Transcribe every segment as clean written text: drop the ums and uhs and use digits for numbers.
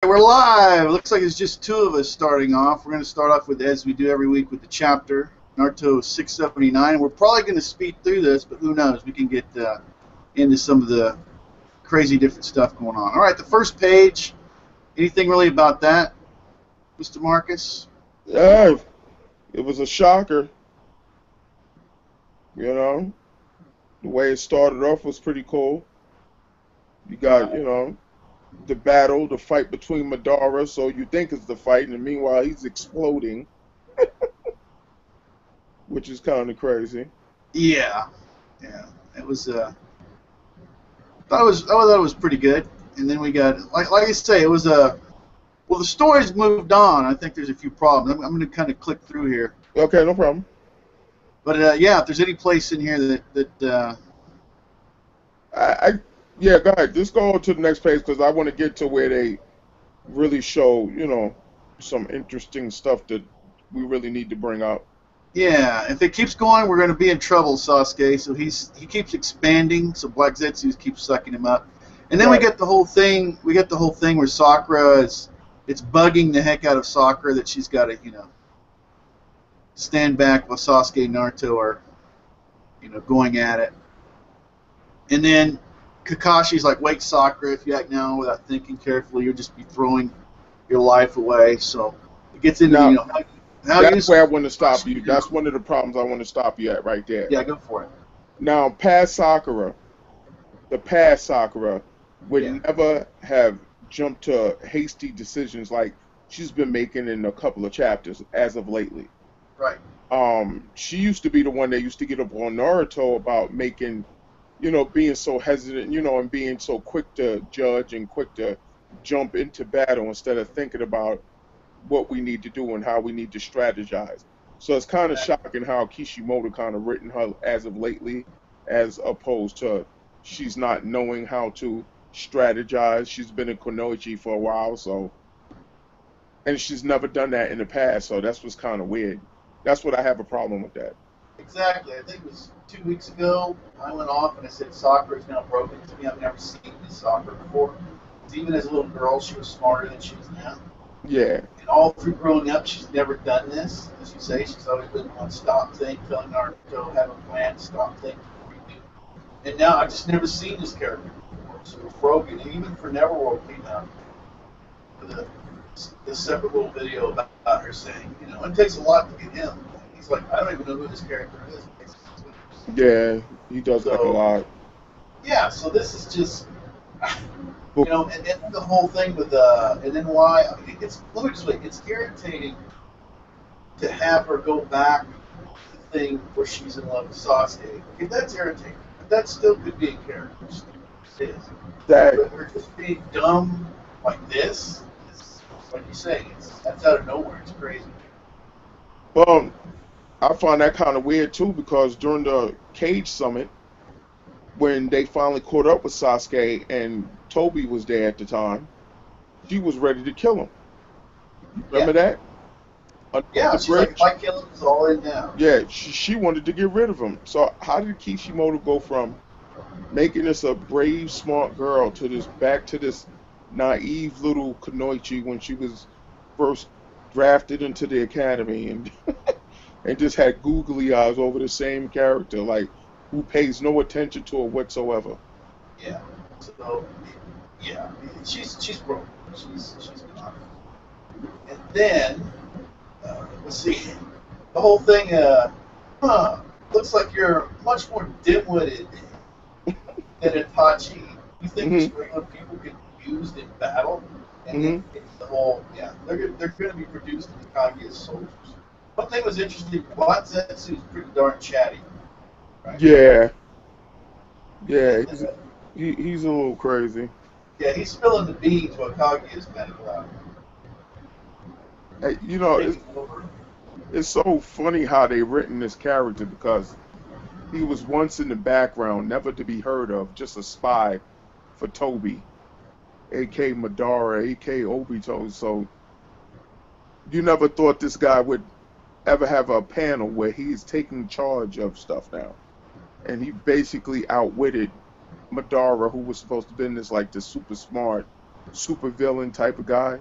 We're live. Looks like it's just two of us starting off. We're going to start off with, as we do every week, with the chapter Naruto 679. We're probably going to speed through this, but who knows? We can get into some of the crazy different stuff going on. All right, the first page. Anything really about that, Mr. Marcus? Yeah, it was a shocker. You know, the way it started off was pretty cool. You got, the battle, the fight between Madara, so you think it's the fight, and meanwhile he's exploding, which is kind of crazy. Yeah, yeah. It was. I thought it was pretty good. And then we got, like I say, it was a. Well, the story's moved on. I think there's a few problems. I'm going to kind of click through here. Okay, no problem. But yeah, if there's any place in here that I yeah, go ahead. Just go on to the next page because I want to get to where they really show, some interesting stuff that we really need to bring out. yeah, if it keeps going, we're going to be in trouble, Sasuke. So he keeps expanding. So Black Zetsu keeps sucking him up, and then we Right. get the whole thing. We get the whole thing where Sakura is. It's bugging the heck out of Sakura that she's got to stand back while Sasuke and Naruto are going at it, and then Kakashi's like, "Wait, Sakura, if you act now without thinking carefully, you'll just be throwing your life away." So it gets into Now, how you. that's where I want to stop you. That's one of the problems I want to stop you at right there. Yeah, go for it. Now, past Sakura, the past Sakura Yeah, would never have jumped to hasty decisions like she's been making in a couple of chapters as of lately. right. She used to be the one that used to get up on Naruto about making, being so hesitant, and being so quick to judge and quick to jump into battle instead of thinking about what we need to do and how we need to strategize. So it's kind of shocking how Kishimoto kind of written her as of lately, as opposed to she's not knowing how to strategize. She's been in Konoichi for a while, so and she's never done that in the past, so that's what's kind of weird. That's what I have a problem with that. Exactly. I think it was 2 weeks ago. I went off and I said soccer is now broken to me. I've never seen this soccer before. 'Cause even as a little girl, she was smarter than she is now. Yeah, And all through growing up, she's never done this. As you say, she's always been one stop thing, telling Naruto have a plan, stop thing. And now I've just never seen this character before. So it's broken. And even for Neverworld came out with a separate little video about her saying, it takes a lot to get him. He's like, I don't even know who this character is. yeah, he does that a So lot. yeah, so this is just But and the whole thing with and then why I mean, it's let me just say it's irritating to have her go back to the thing where she's in love with Sasuke. Okay, that's irritating, but that still could be a character. It is. that, But her just being dumb like this, is, like you say, that's out of nowhere. It's crazy. um, I find that kind of weird too because during the Cage Summit, when they finally caught up with Sasuke and Toby was there at the time, she was ready to kill him. Yeah, Remember that? Under yeah. the She's like, if bridge? I kill him, it's all in now. Yeah, she wanted to get rid of him. So how did Kishimoto go from making this a brave, smart girl to this back to this naive little Kunoichi when she was first drafted into the academy and and just had googly eyes over the same character, like who pays no attention to her whatsoever. Yeah. So yeah, she's broken. She's gone. And then let's see, the whole thing. Huh, looks like you're much more dim-witted than Itachi. You think Hmm. just regular people get used in battle, and then Hmm. it's the whole yeah. They're going to be produced in the Kaguya soldiers. One thing was interesting. Watzetsu is pretty darn chatty, right? Yeah, yeah, And he's a little crazy. yeah, he's spilling the beans while Kaguya is medical out, Hey, taking over. it's so funny how they written this character because he was once in the background, never to be heard of, just a spy for Toby, aka Madara, aka Obito. So you never thought this guy would ever have a panel where he's taking charge of stuff now, and he basically outwitted Madara, who was supposed to be this like the super smart. super villain type of guy.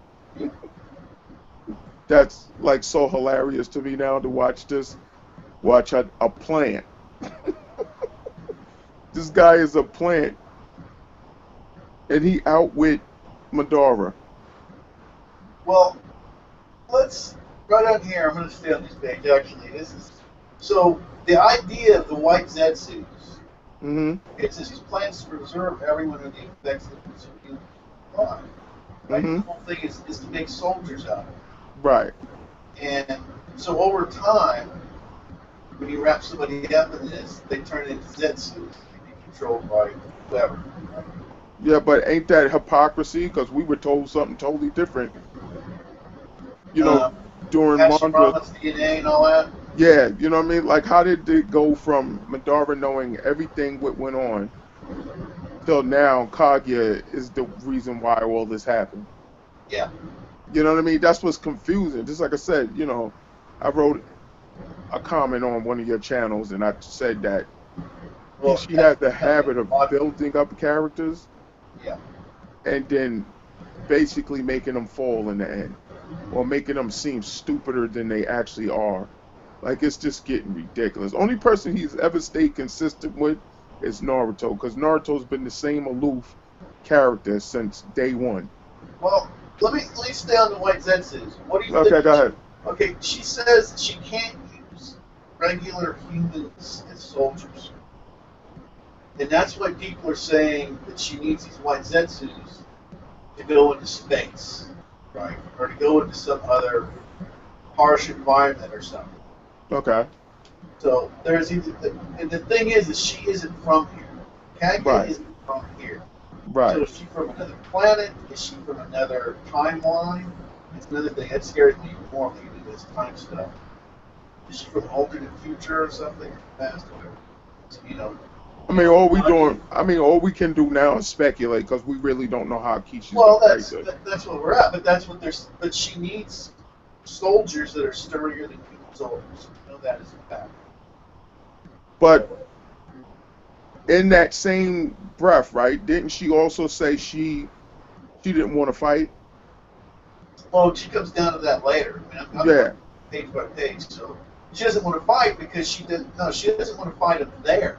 That's like so hilarious to me now to watch this. Watch a plant. This guy is a plant, and he outwit Madara. Well, let's right on here. I'm going to stay on this page. Actually, this is so the idea of the white Zetsus. Hmm. It says he plans to preserve everyone of the effects of consuming alive. Right? Hmm. The whole thing is to make soldiers out of it. Right. And so over time, when you wrap somebody up in this, they turn into Zetsus and be controlled by whoever. Right? Yeah, but ain't that hypocrisy? Because we were told something totally different. You know, Um, during manga. Hashirama's DNA and all that. Yeah, you know what I mean? Like, how did it go from Madara knowing everything what went on till now Kaguya is the reason why all this happened? Yeah. You know what I mean? That's what's confusing. Just like I said, I wrote a comment on one of your channels and I said that Well, she that's had the habit of building up characters yeah. and then basically making them fall in the end or making them seem stupider than they actually are. Like, it's just getting ridiculous. Only person he's ever stayed consistent with is Naruto, because Naruto's been the same aloof character since day one. Well, let me stay on the white Zetsus. What do you Okay, think? go ahead. Okay, she says she can't use regular humans as soldiers, and that's why people are saying that she needs these white Zetsus to go into space, right, or to go into some other harsh environment or something. Okay, So there's either, and the thing is she isn't from here. Kaguya right, isn't from here. So right. is she from another planet? Is she from another timeline? It's another thing that scares me more when you do this time stuff. Is she from alternate future or something? Past or whatever. So, I mean, all we can do now is speculate because we really don't know how Kishi's well, gonna write this. that's what we're at. But that's what there's. But she needs soldiers that are sturdier than human soldiers. You know that is a fact. But in that same breath, right? Didn't she also say she didn't want to fight? Well, she comes down to that later. I mean, I'm going Yeah. page by page. So she doesn't want to fight because she didn't. No, she doesn't want to fight up there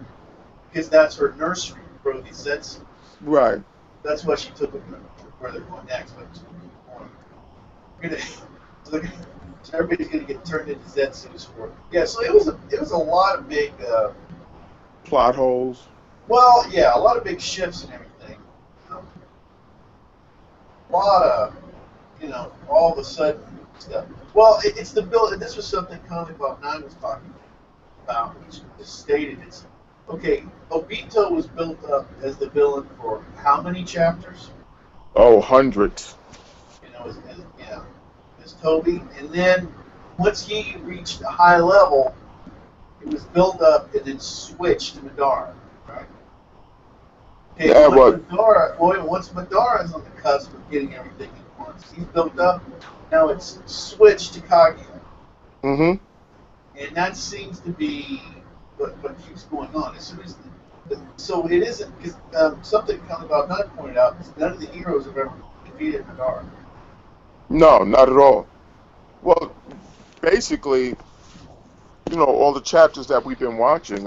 because that's her nursery for these sets. Right. That's why she took them where they're going next. But we're gonna, so, so everybody's gonna get turned into Zetsus for it. Yeah. So it was a lot of big. Plot holes. Well, yeah, a lot of big shifts and everything. A lot of all of a sudden stuff. Well, it's the build. And this was something Comic Bob 9 was talking about, which is stated. It's okay. Obito was built up as the villain for how many chapters? Oh, hundreds. As Toby, and then once he reached a high level, it was built up and then switched to Madara, right? Okay, Yeah, but once Madara's on the cusp of getting everything he wants, he's built up. Now it's switched to Kaguya, mm-hmm. and that seems to be what keeps going on. As soon as so it isn't because something kind of about none pointed out is none of the heroes have ever defeated Madara. No, not at all. Well, basically, all the chapters that we've been watching,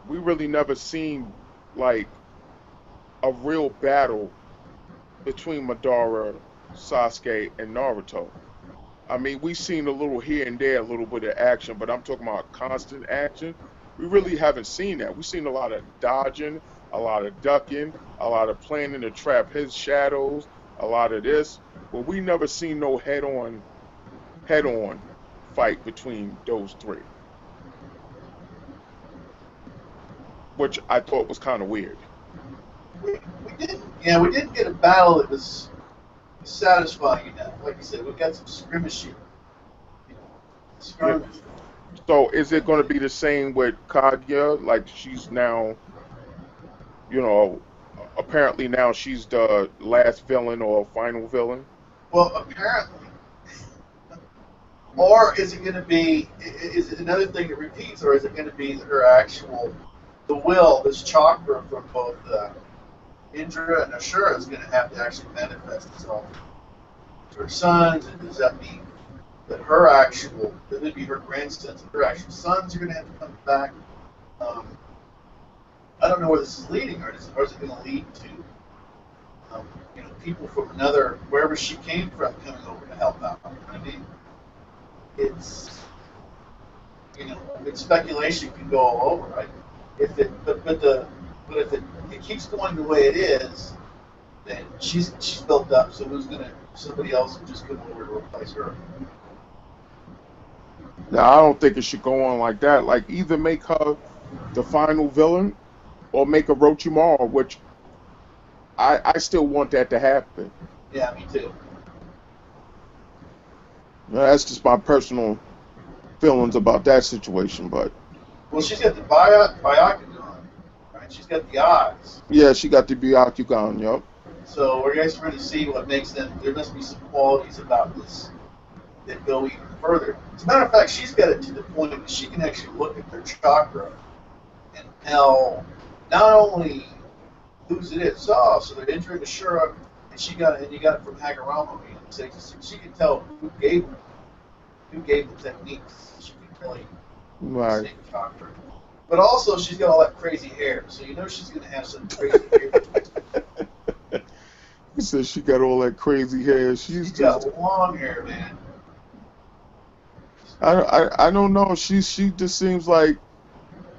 we really never seen like a real battle between Madara, Sasuke, and Naruto. I mean, we've seen a little here and there, a little bit of action, but I'm talking about constant action. We really haven't seen that. We've seen a lot of dodging, a lot of ducking, a lot of planning to trap his shadows, a lot of this, but we never seen no head on fight between those three, which I thought was kind of weird. We didn't get a battle that was satisfying enough. Like you said, we got some skirmishing. Yeah. Skirmish. So is it going to be the same with Kaguya? Like she's now, you know, apparently now she's the last villain or final villain. Well, apparently, or is it going to be? Is it another thing that repeats, or is it going to be her actual the will, this chakra from both Indra and Ashura is going to have to actually manifest itself to her sons, and does that mean that her actual, that would be her grandsons, and her actual sons are going to have to come back? Um, I don't know where this is leading her. Or is it going to lead to people from another, wherever she came from, coming over to help out? You know what I mean? It's, speculation can go all over, right? If it, but if it keeps going the way it is, then she's built up. So somebody else will just come over to replace her. Now, I don't think it should go on like that. Like, either make her the final villain or make her Orochimaru, which I still want that to happen. Yeah, me too. Now, that's just my personal feelings about that situation, but Well, she's got the Byakugan, right? She's got the eyes. yeah, she got the Byakugan, yup. So we're guys trying to see what makes them. There must be some qualities about this that go even further. As a matter of fact, she's got it to the point that she can actually look at their chakra and tell not only whose it is. So they're entering Ashura, and you got it from Hagoromo. So she can tell who gave the techniques. She can really Right. see the chakra. But also, she's got all that crazy hair, so you know she's going to have some crazy hair. He says she got all that crazy hair. She's got long hair, man. I don't know. She just seems like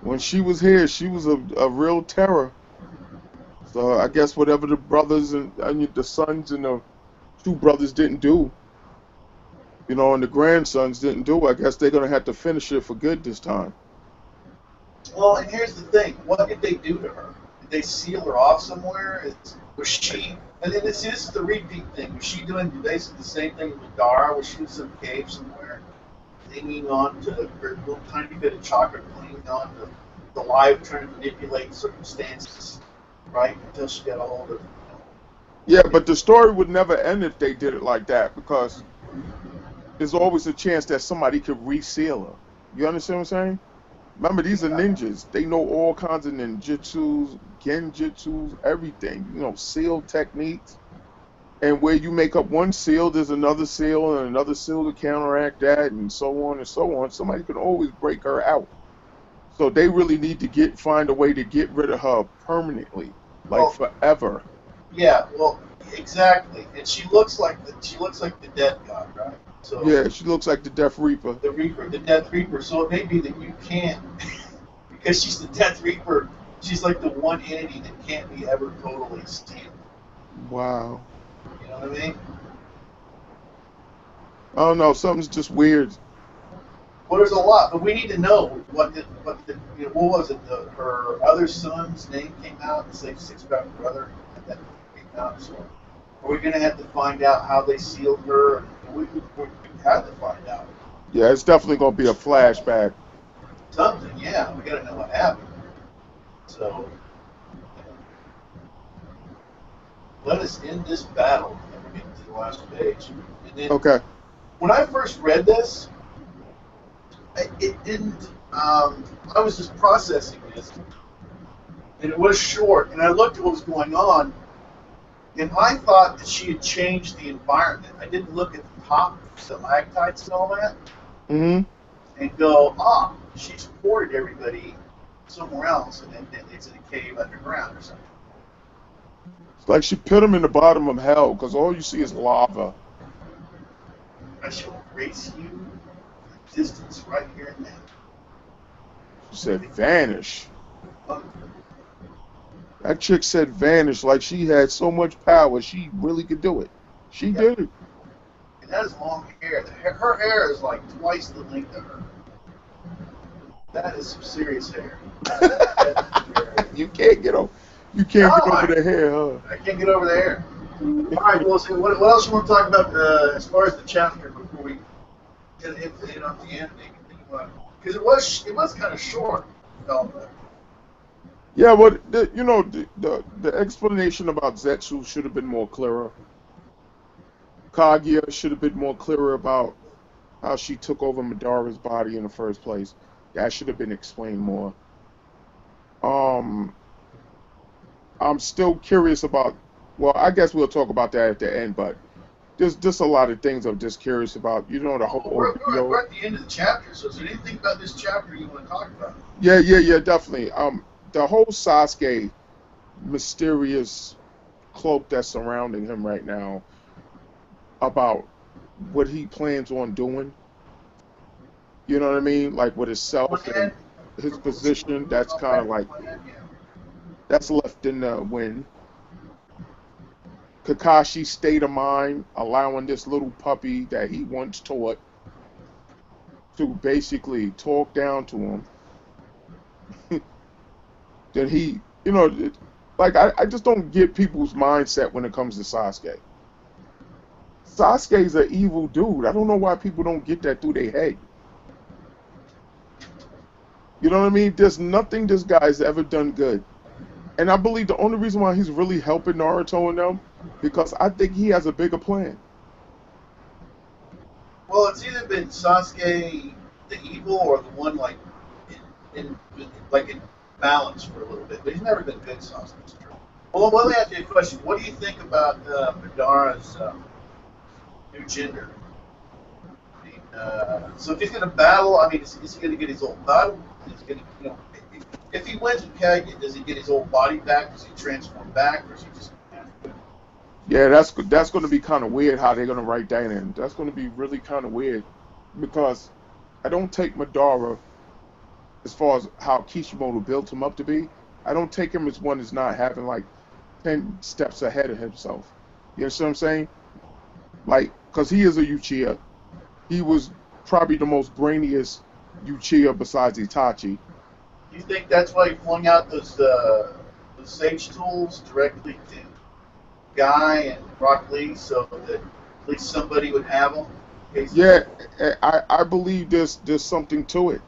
when she was here, she was a real terror. So I guess whatever the brothers and the sons and the two brothers didn't do, and the grandsons didn't do, I guess they're gonna have to finish it for good this time. Well, and here's the thing: what did they do to her? Did they seal her off somewhere? Was she? And then this is the repeat thing. Was she doing basically the same thing with Dara? Was she in some cave somewhere, clinging on to her little tiny bit of chocolate, clinging on to the life, trying to manipulate circumstances, right? Until she got a hold of. Yeah, but the story would never end if they did it like that, because there's always a chance that somebody could reseal her. You understand what I'm saying? Remember, these are ninjas. They know all kinds of ninjutsus, genjutsus, everything. Seal techniques. And where you make up one seal, there's another seal and another seal to counteract that, and so on and so on. Somebody can always break her out. So they really need to find a way to get rid of her permanently, like forever. Yeah, well, exactly. And she looks like the dead god, right? So yeah, she looks like the Death Reaper. The Death Reaper. So it may be that you can't, because she's the Death Reaper. She's like the one entity that can't be ever totally sealed. Wow. You know what I mean? I don't know. Something's just weird. Well, there's a lot, but we need to know what was it? Her other son's name came out. It's like six-back brother that came out. So are we going to have to find out how they sealed her? We have to find out. Yeah, it's definitely going to be a flashback. Something, yeah. We got to know what happened. So let us end this battle and we're getting to the last page. And then, okay. When I first read this, it didn't. I was just processing this, and it was short. And I looked at what was going on, and I thought that she had changed the environment. I didn't look at the top stalactites and all that, and go, she's ported everybody somewhere else, and then it's in a cave underground or something. It's like she put them in the bottom of hell, because all you see is lava. I shall grace you distance right here and now. She said vanish. That chick said vanish like she had so much power she really could do it. She did it. And that is long hair. Her hair is like twice the length of her. That is some serious hair. You can't get over. You can't get over the hair, huh? I can't get over the hair. All right, well, so what else you want to talk about as far as the chapter before we get on the ending? Because it was kind of short. Yeah, but the explanation about Zetsu should have been more clearer. Kaguya should have been more clearer about how she took over Madara's body in the first place. That should have been explained more. I'm still curious about. Well, I guess we'll talk about that at the end, but there's just a lot of things I'm just curious about. You know, the whole Well, we're ordeal. at the end of the chapter, so is there anything about this chapter you want to talk about? Yeah, definitely. The whole Sasuke mysterious cloak that's surrounding him right now about what he plans on doing. You know what I mean? Like with himself and Plan? his What's he, position. what's That's my kind of like plan? Yeah. that's left in the wind. Kakashi's state of mind, allowing this little puppy that he once taught to basically talk down to him, then he, like I just don't get people's mindset when it comes to Sasuke. Sasuke's an evil dude. I don't know why people don't get that through their head. You know what I mean? There's nothing this guy's ever done good. And I believe the only reason why he's really helping Naruto and them, because I think he has a bigger plan. Well, it's either been Sasuke the evil or the one like in balance for a little bit, but he's never been good Sasuke. Well, let me ask you a question. What do you think about Madara's new gender? So if he's going to battle, I mean, is he going to get his old battle? Is he going to, if he wins with Kage, does he get his old body back? Does he transform back, or is he just? Yeah, that's going to be kind of weird how they're going to write that in. That's going to be really kind of weird because I don't take Madara as far as how Kishimoto built him up to be. I don't take him as one that's not having like 10 steps ahead of himself. You know what I'm saying? Like, because he is a Uchiha. He was probably the most brainiest Uchiha besides Itachi. You think that's why he flung out those sage tools directly to Guy and Rock Lee, so that at least somebody would have them? In case Yeah, I believe there's something to it.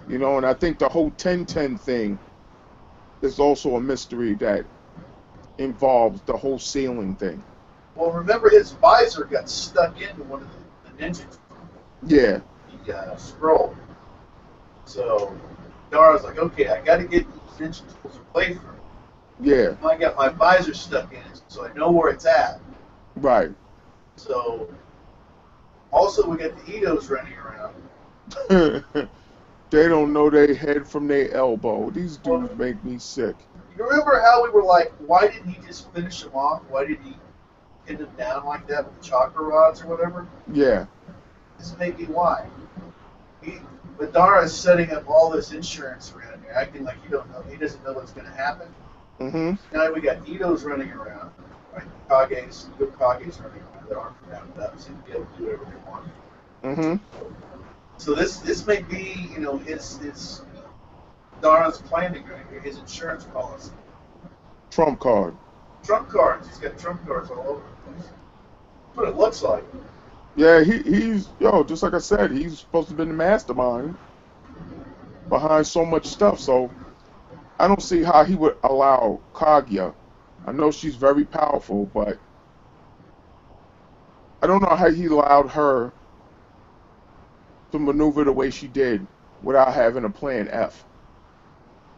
And I think the whole 10-10 thing is also a mystery that involves the whole ceiling thing. well, remember his visor got stuck into one of the ninjas, Yeah, the scroll. So Dara's like, okay, I got to get these ninja tools away from me. yeah, I got my visor stuck in it, so I know where it's at. right. So also we got the Edos running around. They don't know their head from their elbow. These Well, dudes make me sick. you remember how we were like, why didn't he just finish him off? Why did he pin him down like that with the chakra rods or whatever? Yeah. This may be why. He, Madara is setting up all this insurance around here, acting like he don't know. He doesn't know what's going to happen. Mhm. Now we got Edos running around, right? Good Kage's running around. Their arms rounded up, seem to be able to do whatever they want. Mhm. So this may be, his Dara's planning right here, his insurance policy. Trump card. Trump cards. He's got trump cards all over the place. That's what it looks like. Yeah, he's just like I said, he's supposed to be the mastermind behind so much stuff. So I don't see how he would allow Kaguya. I know she's very powerful, but I don't know how he allowed her to maneuver the way she did without having a plan F.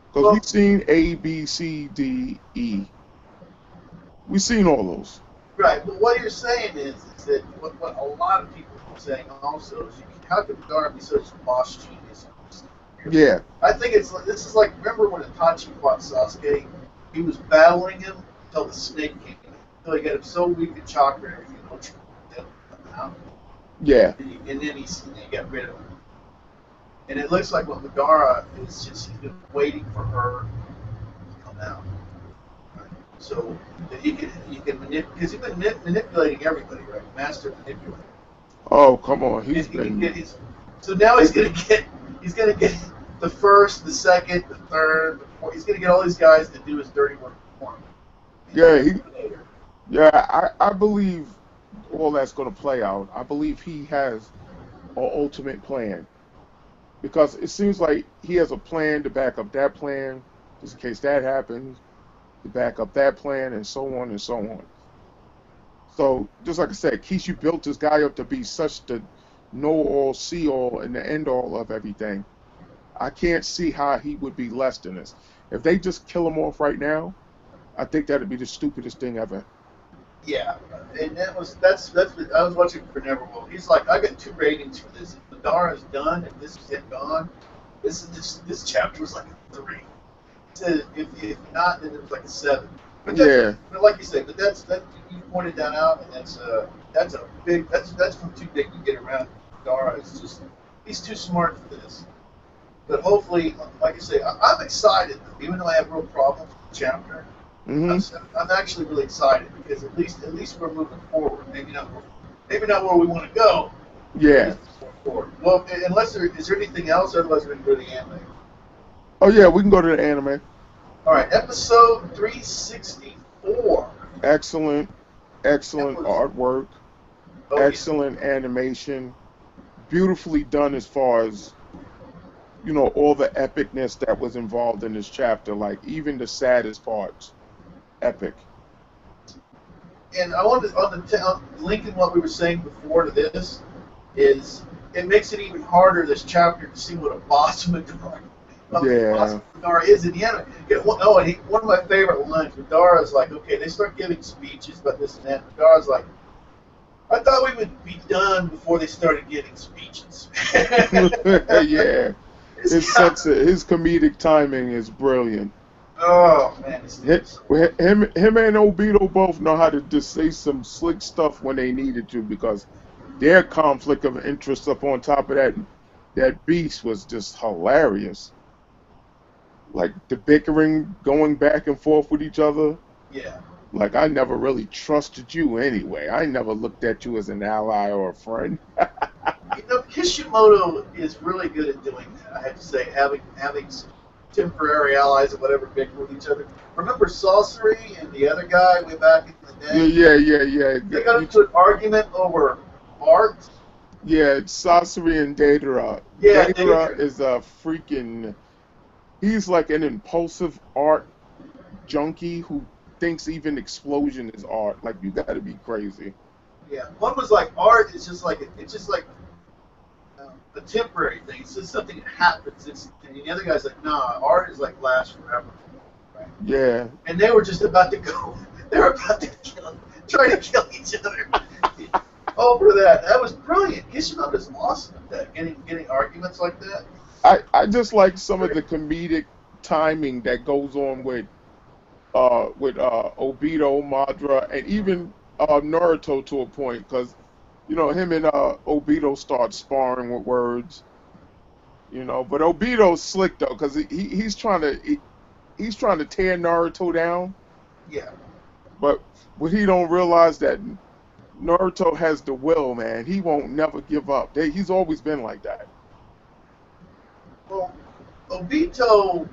Because Well, we've seen A, B, C, D, E. We've seen all those. right. But what you're saying is that what a lot of people are saying also is, how could Dara be such a boss genius? Yeah, I think this is like, remember when Itachi fought Sasuke? He was battling him until the snake came in. Until he got him so weak in chakra and everything, which out. yeah. And then he got rid of him. And it looks like what Madara is just, he's been waiting for her to come out. Right? So that he can manipulate, because he's been manipulating everybody, right? Master manipulator. Oh, come on. And He's he can been. get his. So now he's gonna get the first, the second, the third, the fourth. He's gonna get all these guys to do his dirty work for him. Yeah, I believe all that's going to play out. I believe he has an ultimate plan because it seems like he has a plan to back up that plan, just in case that happens, to back up that plan, and so on and so on. So, just like I said, Kishi built this guy up to be such the know all, see all, and the end all of everything. I can't see how he would be less than this. If they just kill him off right now, I think that'd be the stupidest thing ever. Yeah, and that's what I was watching for Neverwell. He's like, I got two ratings for this. If Madara is done and this is him gone, this chapter was like a 3. He said if not, then it was like a 7. Yeah, But like you said, but that you pointed that out, and that's a big that's from too big to get around. Madara is just he's too smart for this. But hopefully, like I say, I'm excited. Even though I have real problems with the chapter, I'm, hmm I'm actually really excited because at least we're moving forward. Maybe not where we want to go. But at yeah. least we're moving forward. Well, unless is there anything else? Otherwise, we can go to the anime. Oh yeah, we can go to the anime. All right, episode 364. Excellent, That excellent was artwork, oh yeah, excellent animation, beautifully done as far as all the epicness that was involved in this chapter. Like even the saddest parts, epic. and I wanted on linking what we were saying before to this is it makes it even harder this chapter to see what a boss Yeah, Madara is in the anime. Yeah, oh, and one of my favorite lines, Madara's like, okay, they start giving speeches about this and that. Madara's like, I thought we would be done before they started giving speeches. yeah. It's kind of, His comedic timing is brilliant. oh man, Him and Obito both know how to just say some slick stuff when they needed to because their conflict of interest up on top of that beast was just hilarious. Like the bickering going back and forth with each other. yeah. Like I never really trusted you anyway. I never looked at you as an ally or a friend. Kishimoto is really good at doing that. I have to say, having some temporary allies or whatever bicker with each other. Remember Sorcery and the other guy way back in the Yeah, day? yeah, yeah, yeah. They got into an argument over art. Yeah, it's Sasori and Deidara. Yeah, Deidara is a freaking. He's like an impulsive art junkie who thinks even explosion is art. Like you gotta be crazy. yeah. One was like art is just like it's just like a temporary thing. It's just something that happens. And the other guy's like, nah, art is like lasts forever. Right? Yeah, And they were just about to go. They were about to try to kill each other over that. That was brilliant. Kishimoto's awesome at that. Getting arguments like that. I just like some of the comedic timing that goes on with Obito, Madara, and even Naruto to a point because him and Obito start sparring with words. But Obito's slick though because he's trying to tear Naruto down, Yeah. but what he don't realize that Naruto has the will, man. He won't never give up. He's always been like that. Well, Obito,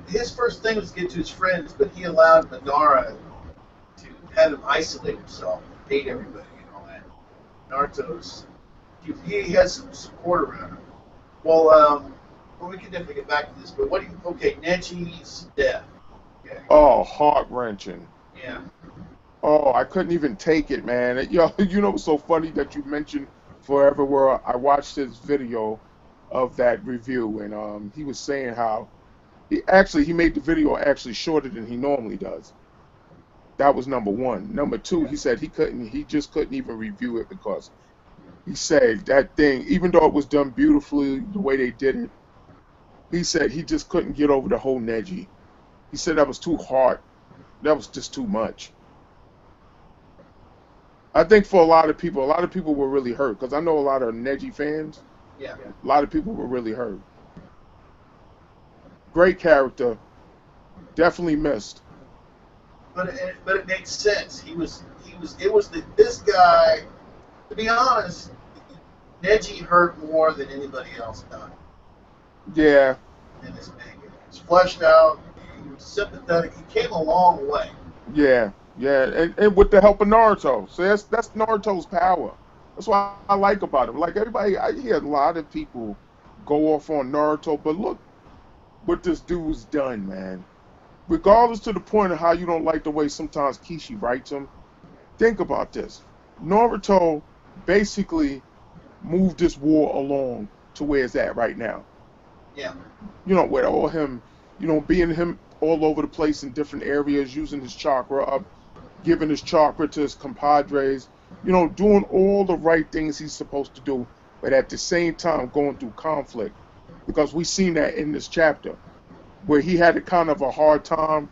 his first thing was to get to his friends, but he allowed Madara to have him isolate himself, hate everybody, and all that. Naruto's he has some support around him. Well, we can definitely get back to this, but what do you? Okay, Neji's death. Okay. Oh, heart wrenching. Yeah. Oh, I couldn't even take it, man. It's so funny that you mentioned Forever World. I watched his video of that review, and he was saying how he made the video actually shorter than he normally does. That was number one. Number two, he said he just couldn't even review it because he said that thing, even though it was done beautifully the way they did it, he said he just couldn't get over the whole Neji. He said that was too hard. That was just too much. I think for a lot of people were really hurt because I know a lot of Neji fans. Yeah. A lot of people were really hurt. Great character, definitely missed. But it makes sense. It was this guy. To be honest, Neji hurt more than anybody else done Yeah, in this manga. He was fleshed out. He was sympathetic. He came a long way. yeah, yeah, and with the help of Naruto. So that's Naruto's power. That's what I like about him. Like everybody, I hear a lot of people go off on Naruto, but look what this dude's done, man. Regardless to the point of how you don't like the way sometimes Kishi writes him, think about this. Naruto basically moved this war along to where it's at right now. Yeah. With all him being him all over the place in different areas, using his chakra up, giving his chakra to his compadres, doing all the right things he's supposed to do, but at the same time going through conflict. Because we seen that in this chapter where he had a kind of a hard time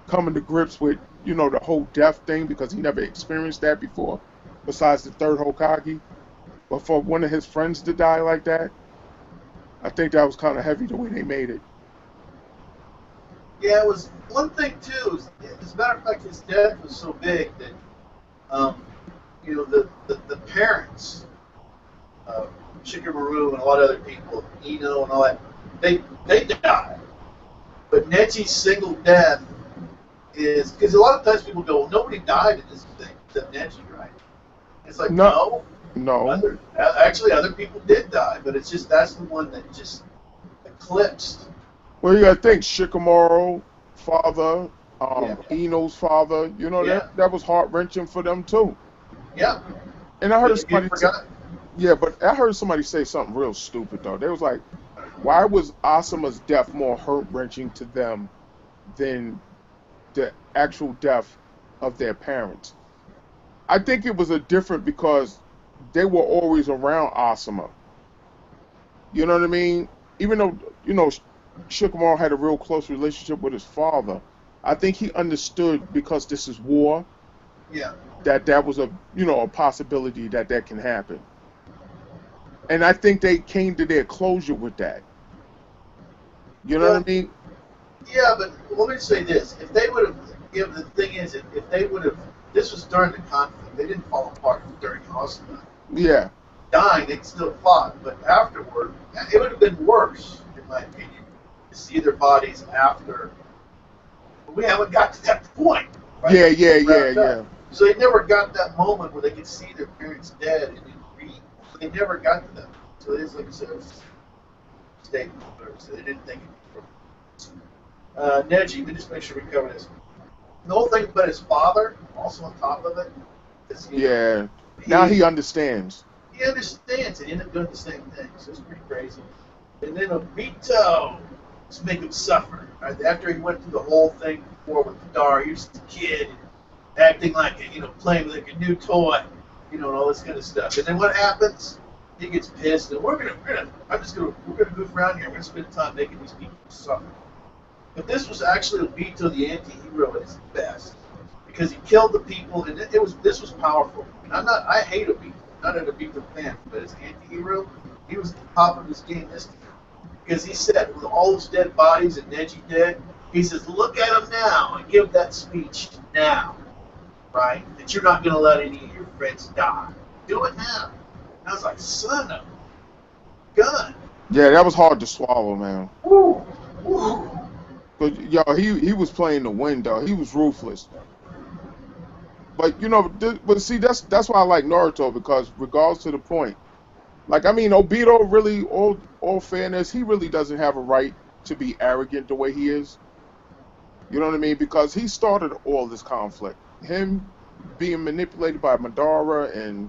coming to grips with, the whole death thing because he never experienced that before, besides the third Hokage. But for one of his friends to die like that, I think that was kind of heavy the way they made it. Yeah, it was one thing too. As a matter of fact, his death was so big that the parents, Shikamaru and a lot of other people, Ino and all that, they died. But Neji's single death is because a lot of times people go, well, nobody died in this thing except Neji, right? It's like no. Actually, other people did die, but it's just that's the one that just eclipsed. Well, you got to think Shikamaru, father, Ino's father. That was heart wrenching for them too. Yeah. And I heard somebody. Yeah, but I heard somebody say something real stupid though. They was like, "Why was Asuma's death more heart wrenching to them than the actual death of their parents?" I think it was different because they were always around Asuma. You know what I mean? Even though Shikamaru had a real close relationship with his father, I think he understood because this is war. Yeah. That was a possibility that can happen. And I think they came to their closure with that. You know what I mean? Yeah, but let me say this: if they would have, the thing is, if they would have, this was during the conflict. They didn't fall apart during Asuma. Yeah. Dying, they still fought, but afterward, it would have been worse, in my opinion, to see their bodies after. But we haven't got to that point. Right? Yeah. So they never got that moment where they could see their parents dead and in grief. They never got to that. So it is like a statement. So they didn't think it. Neji, let me just make sure we cover this. The whole thing about his father, also on top of it. Now he understands. He understands and he ended up doing the same thing. So it's pretty crazy. And then Obito, to make him suffer. Right? After he went through the whole thing before with Madara, he was a kid, acting like playing like a new toy, and all this kind of stuff. And then what happens? He gets pissed, and we're gonna goof around here. We're gonna spend time making these people suffer. But this was actually Obito, the anti-hero, at his best, because he killed the people, and this was powerful. And I hate Obito, not an Obito fan, but as anti-hero, he was at the top of his game this time. Because he said, with all those dead bodies and Neji dead, he says, look at him now and give that speech now, right? That you're not going to let any of your friends die. Do it now. And I was like, son of a gun. Yeah, that was hard to swallow, man. Woo. Woo. But he was playing the win, though. He was ruthless. But see, that's why I like Naruto, because regardless to the point, Obito really, all fairness, he really doesn't have a right to be arrogant the way he is. You know what I mean? Because he started all this conflict. Him being manipulated by Madara and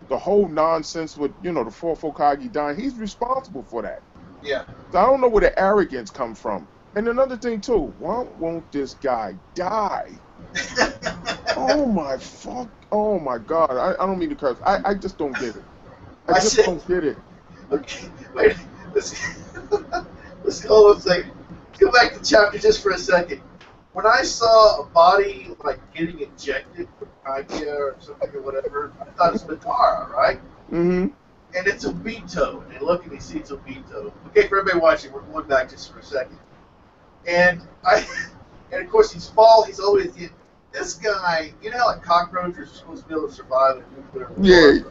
the whole nonsense with, the fourth Hokage dying, he's responsible for that. Yeah. So I don't know where the arrogance comes from. And another thing, too, why won't this guy die? Oh, my God. I don't mean to curse. I just don't get it. I just don't get it. Okay, wait. Let's hold on a second. Let's go back to chapter just for a second. When I saw a body getting injected with Kaguya or something or whatever, I thought it was Madara, right? Mm-hmm. And it's Obito. And they look and they see it's Obito. Okay, for everybody watching, we're going back just for a second. And of course he's always this guy. You know how cockroaches are supposed to be able to survive in nuclear war?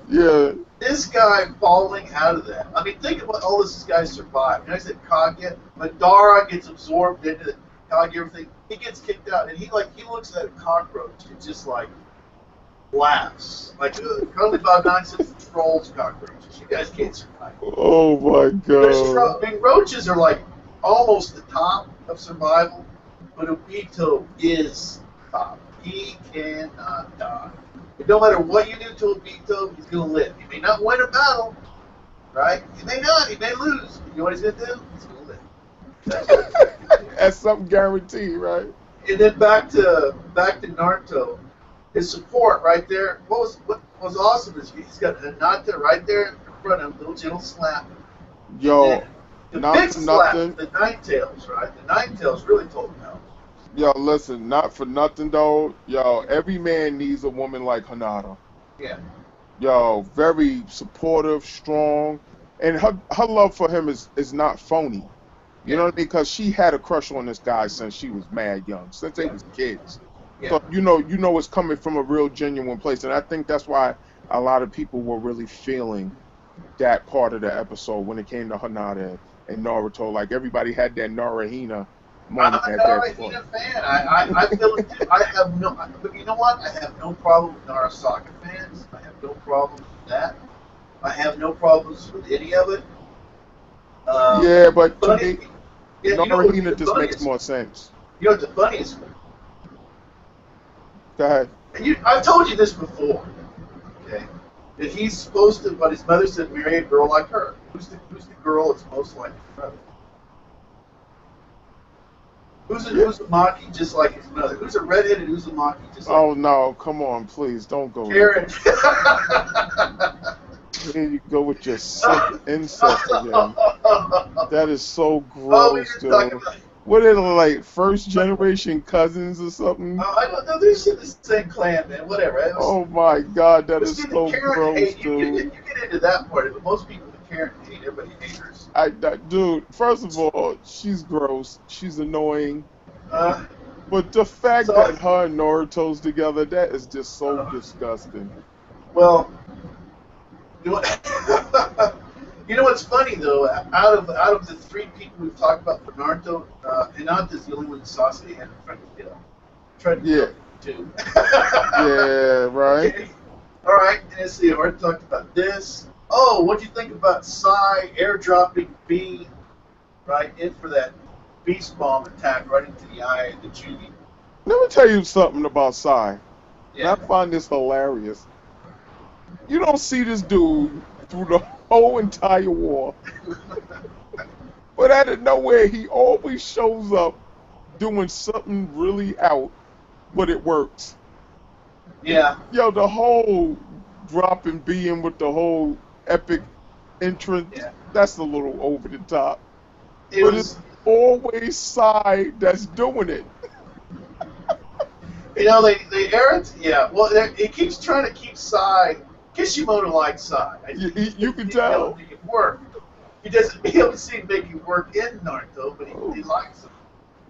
Yeah. This guy falling out of that. I mean, think about all this guys survived. And I said Kaguya, Madara gets absorbed into the Kaguya, everything. He gets kicked out, and he looks at a cockroach and just laughs. Probably about 9 cents trolls cockroaches. You guys can't survive. Oh my God. Roaches are almost the top of survival, but Obito is top. He cannot die. And no matter what you do to Obito, he's going to live. He may not win a battle, right? He may not. He may lose. But you know what he's going to do? He's going to live. That's something guaranteed, right? And then back to Naruto. His support right there. What was awesome is he's got Hinata right there in front of him, little gentle slap, and then Yo, the not big for slap, nothing. the Nine Tails, right? The Nine Tails really told him out. Yo, listen, not for nothing though. Yo, every man needs a woman like Hanada. Yeah, Yo, very supportive, strong, and her love for him is not phony. You know yeah, what I mean? Because she had a crush on this guy since she was mad young, since they yeah, was kids. yeah. So you know it's coming from a real genuine place, and I think that's why a lot of people were really feeling that part of the episode when it came to Hanada and Naruto. Like everybody had that Narahina I'm moment a at that point. Narahina fan. I feel it too. I have no, but you know what? I have no problem with Narasaka fans. I have no problem with that. I have no problems with any of it. Yeah, but to Funny, me, yeah, you know what would be Narahina the just makes funniest? more sense. You know what the funniest? Go ahead. And I've told you this before, okay? That he's supposed to, but his mother said, marry a girl like her. Who's the girl that's most like his mother? Yeah. Who's a Maki just like his mother? Who's a redheaded Uzumaki just like Oh no, come on, please don't go there. Karen? Here you go with your sick incest again. That is so Oh, we gross, didn't talk dude. about. What are they like first generation cousins or something? I don't know. They're in the same clan, man. Whatever. Oh my God, that But is see, the so Karen gross, hate. You dude. get into that part. But most people, the Karen hate. Everybody hates her. Dude, first of all, she's gross. She's annoying. Uh, But the fact so, that her and Naruto's together, that is just so uh, disgusting. well, you know what? You know what's funny though? Out of the three people we've talked about for Naruto, Hinata's the only one that Sasuke had tried to Yeah, kill too. yeah, right. Okay. All right. And let's see. I already talked about this. Oh, what do you think about Sai airdropping B right in for that beast bomb attack right into the eye of the Judy? Let me tell you something about Sai, and I Yeah. find this hilarious. You don't see this dude through the whole entire war, but out of nowhere, he always shows up doing something really out, but it works. Yeah. Yo, the whole dropping being with the whole epic entrance, Yeah. that's a little over the top. It But it's was. always Sai that's doing it. They air it. Yeah. Well, it keeps trying to keep Sai. Kishimoto likes Sai. You can He's able to tell. make it work. He doesn't be able to see him make it work in Naruto, but he likes him.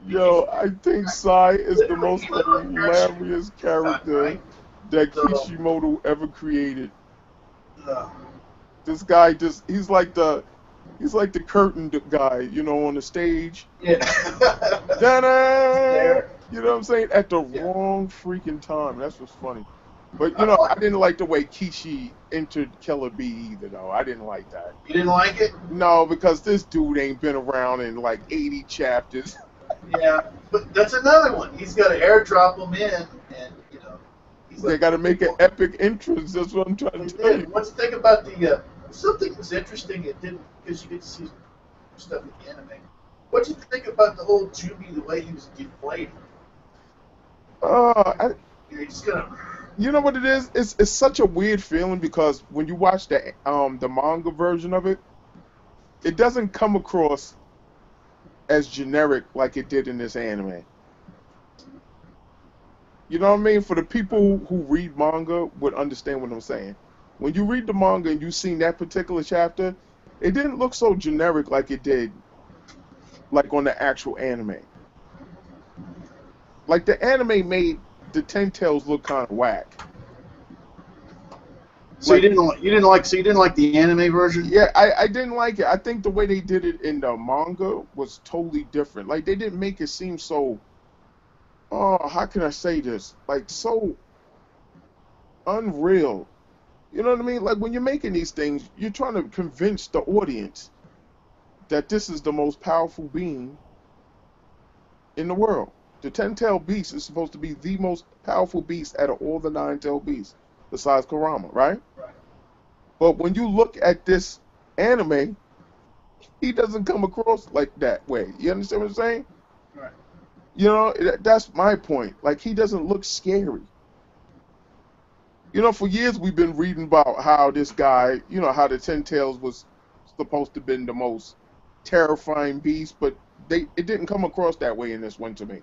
Yo, I think Sai is the Literally, most he literally parachuted hilarious time, character right? that So, Kishimoto ever created. uh, This guy just he's like the curtain guy, on the stage. yeah. Ta-da! There. You know what I'm saying? At the Yeah. wrong freaking time. That's what's funny. But I don't I like it. didn't like the way Kishi entered Killer Bee either though. I didn't like that. You didn't like it? No, because this dude ain't been around in like 80 chapters. Yeah. But that's another one. He's got to airdrop him in, and he's They like, gotta make an epic entrance, that's what I'm trying they to tell did. you. What's the thing about the something was interesting? It didn't because you get to see stuff in the anime. What do you think about the whole Juby, the way he was deflated? Uh, He just kind of. You know what it is? It's such a weird feeling because when you watch the manga version of it, it doesn't come across as generic like it did in this anime. You know what I mean? For the people who read manga would understand what I'm saying. When you read the manga and you seen that particular chapter, it didn't look so generic like it did like on the actual anime. Like the anime made the Ten Tails look kind of whack. So Like you didn't like the anime version? yeah, I didn't like it. I think the way they did it in the manga was totally different. Like they didn't make it seem so how can I say this? Like so unreal. You know what I mean? Like when you're making these things, you're trying to convince the audience that this is the most powerful being in the world. The ten-tailed beast is supposed to be the most powerful beast out of all the nine-tailed beasts, besides Kurama, right? Right. But when you look at this anime, He doesn't come across like that way. You understand what I'm saying? Right. You know, that's my point. Like he doesn't look scary. You know, for years we've been reading about how this guy, you know, how the Ten Tails was supposed to have been the most terrifying beast, but it didn't come across that way in this one to me.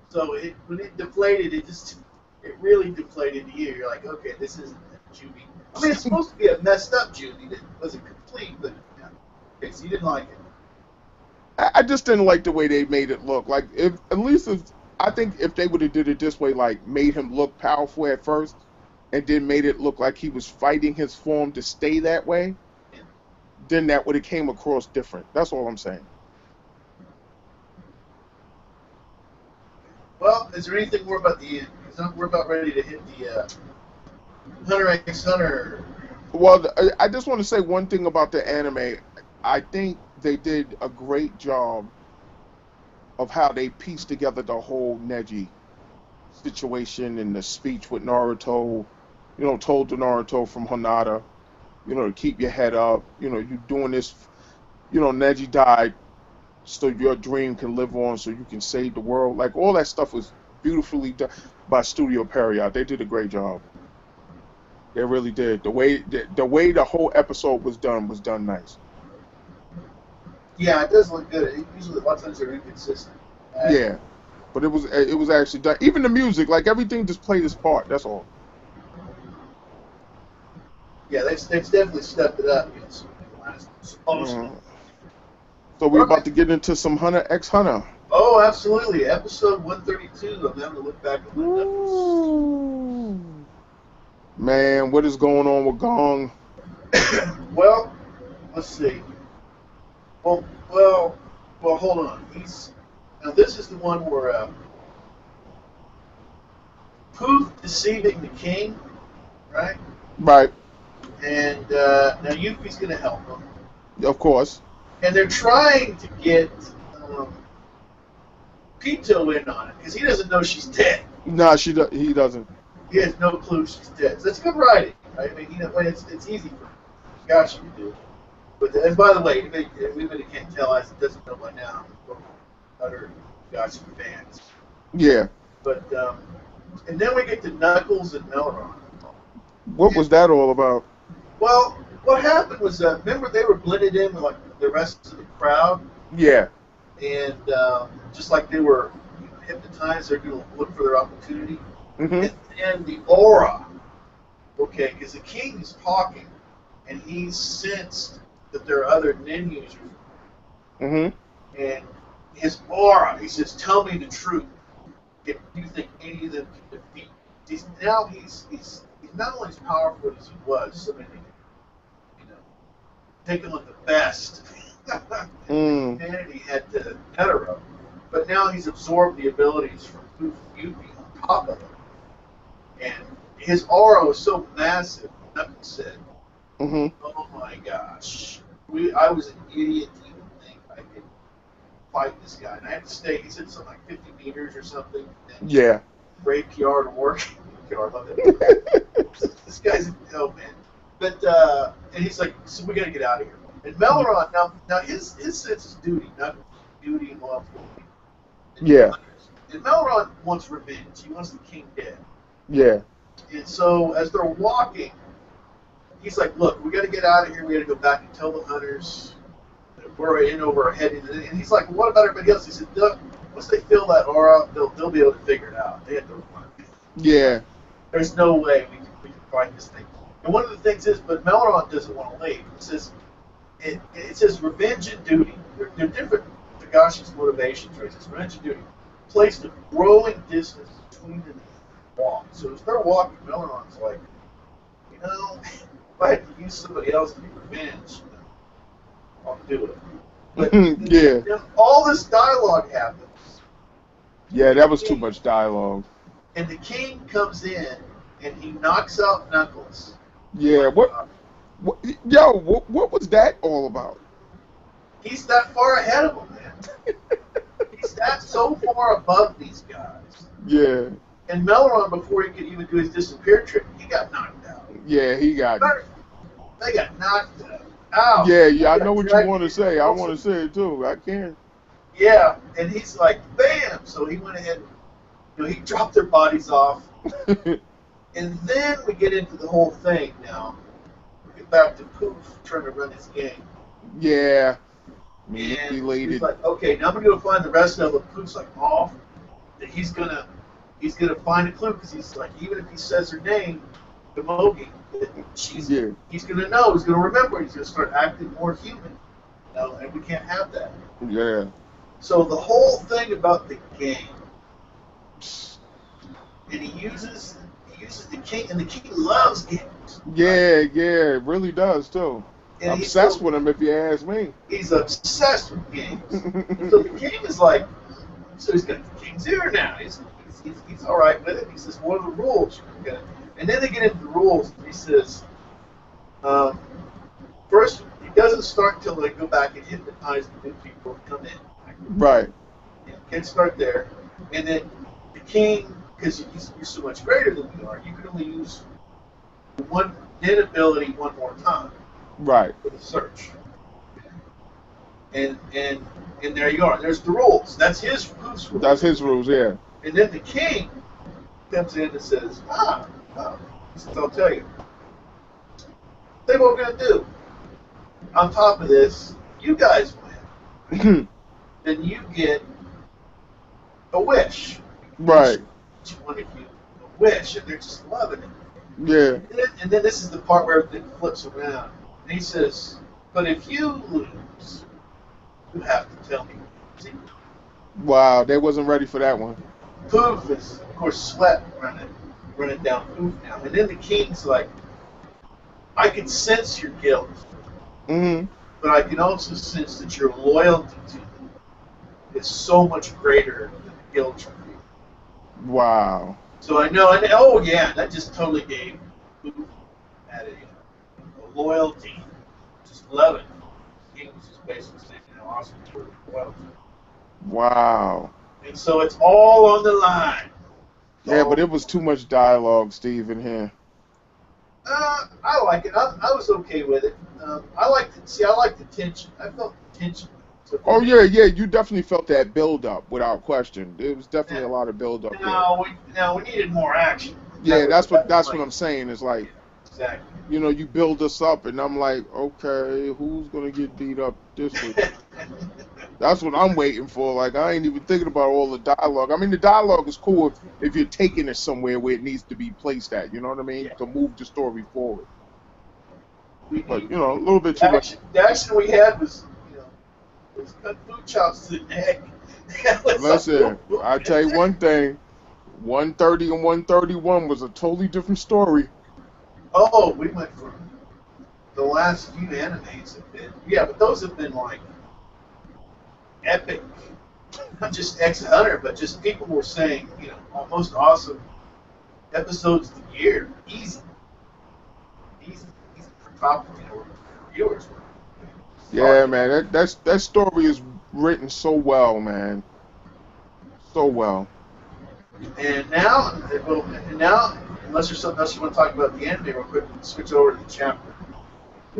So when it deflated, it really deflated to you. You're like, okay, this isn't a Judy. I mean, it's supposed to be a messed up Judy that wasn't complete, but yeah. Okay, so you didn't like it. I just didn't like the way they made it look. Like if at least if, I think if they would have did it this way, like made him look powerful at first, and then made it look like he was fighting his form to stay that way, Yeah. then that would have came across different. That's all I'm saying. Well, is there anything more about the? Because we're about ready to hit the Hunter x Hunter. Well, I just want to say one thing about the anime. I think they did a great job of how they pieced together the whole Neji situation and the speech with Naruto. You know, told to Naruto from Hinata, you know, to keep your head up. You know, you doing this. You know, Neji died so your dream can live on, so you can save the world. Like all that stuff was beautifully done by Studio Period. They did a great job. They really did. The way the whole episode was done nice. Yeah, it does look good. Usually, a lot of times they're inconsistent. Uh, Yeah, but it was actually done. Even the music, like everything, just played its part. That's all. yeah, they've definitely stepped it up. You know, supposedly. Mhm. So we're about to get into some Hunter x Hunter. Oh, absolutely. Episode 132. I'm having to look back at my notes. Ooh. Man, what is going on with Gong? Well, let's see. Well, well, well. Hold on. He's now. This is the one where Poof deceiving the king, right? Right, And now Yuki's going to help him, of course. and they're trying to get um, Pito in on it because he doesn't know she's dead. Nah, he doesn't. He has no clue she's dead. So that's good writing, right? I mean, you know, when it's easy for Gashi to do. But and by the way, anybody can't tell us, it doesn't know by now. We're utter Gashi fans. Yeah. But and then we get to Knuckles and Melron. What was that all about? Well, what happened was, remember they were blended in with like the rest of the crowd, Yeah. and just like they were hypnotized, they're going to look for their opportunity. Mhm. And the aura, okay, because the king is talking, and he's sensed that there are other ninjas, Mhm. and his aura, he says, "Tell me the truth. If you think any of them can defeat." He's not only as powerful as he was, so many, you know, taking on the best Mm. humanity had to hetero, but now he's absorbed the abilities from Poof and Yuki on top of it. And his aura was so massive, Knuckles said, Mhm. "Oh my gosh, I was an idiot to even think I could fight this guy." And I had to stay, he said something like 50 meters or something, and Yeah. brave PR to work. PR, I love that. This guy's, oh man. But, and he's like, "So we got to get out of here." And Melron, now his sense is duty, not duty and loyalty. Yeah. And Melron wants revenge. He wants the king dead. Yeah. And so as they're walking, he's like, "Look, we got to get out of here. We got to go back and tell the hunters that we're in over our head." And he's like, "Well, what about everybody else?" He said, "Look, once they feel that aura, they'll be able to figure it out. They have to run. Yeah. There's no way we can fight this thing." And one of the things is, but Melron doesn't want to leave. It says revenge and duty. They're different. Tagashi's motivations, right? It says revenge and duty. Placed a growing distance between them and walk. So as they're walking, Melron's like, you know, if I had to use somebody else to be revenge, you know, I'll do it. But Yeah. then all this dialogue happens, Yeah, that was too much dialogue. and the king comes in and he knocks out Knuckles. Yeah, what was that all about? He's that far ahead of him, man. He's that so far above these guys. Yeah, And Melron, before he could even do his disappear trick, he got knocked out. yeah, he got. They got knocked out. Yeah, yeah, I They know got what you dragged want to in. say. I want to say it too. I can. Yeah, and he's like, bam! So he went ahead, he dropped their bodies off, and then we get into the whole thing now. We get back to Poof trying to run his game. Yeah, And he's manipulated. like, okay, now I'm gonna go find the rest of them. Poof's like, off. That he's gonna find a clue because he's like, even if he says her name, Gamogi, Yeah, he's gonna know, he's gonna remember, he's gonna start acting more human. And we can't have that. yeah, So the whole thing about the game, and he uses the king, and the king loves games, right? yeah, yeah. It really does too. And Obsessed with him, if you ask me. he's obsessed with games. So the king is like, so he's got the king's ear now. He's all right with it. He says, what are the rules? And then they get into the rules. And he says, um, first, it doesn't start until they go back and hypnotize the new people who come in. Right. Can't start there. And then the king, because you're so much greater than we are, you can only use one hit ability one more time Right. for the search. And there you are. There's the rules. That's his rules. That's his rules. Yeah. And then the king comes in and says, he says, I'll tell you. Tell you what we're going to do. On top of this, you guys win. Then you get a wish. Right. Each one of you a wish, and they're just loving it. Yeah. And then this is the part where everything flips around. And he says, but if you lose, you have to tell me. See, Wow. They wasn't ready for that one. Poof is, of course, sweat running down Poof now. And then the king's like, I can sense your guilt, but I can also sense that your loyalty to me is so much greater than the guilt you feel. Wow. So I know, and oh yeah, that just totally gave Poof added a loyalty, just love it. The king was just basically saying how awesome you were loyalty. Wow. And so it's all on the line. Yeah, but it was too much dialogue, Steve, in here. I like it. I was okay with it. I liked it. See, I liked the tension. I felt the tension. So Oh yeah, yeah. You definitely felt that build up, without question. There was definitely a lot of build up there. Now we needed more action. Yeah, that's what I'm saying. It's like, Exactly. you build us up, and I'm like, okay, who's gonna get beat up this week? That's what I'm waiting for. Like, I ain't even thinking about all the dialogue. I mean, the dialogue is cool if you're taking it somewhere where it needs to be placed at. You know what I mean? Yeah. To move the story forward. But The a little bit too much. action we had was, was kung fu chops to the neck. Listen, I tell you one thing. 130 and 131 was a totally different story. Oh, we went from the last few animes have been, but those have been like epic. Not just X Hunter, but just people were saying, almost awesome episodes of the year. Easy for top, viewers. Yeah, man, that story is written so well, man. So well. And now, unless there's something else you want to talk about the anime real quick, we can switch over to the chapter.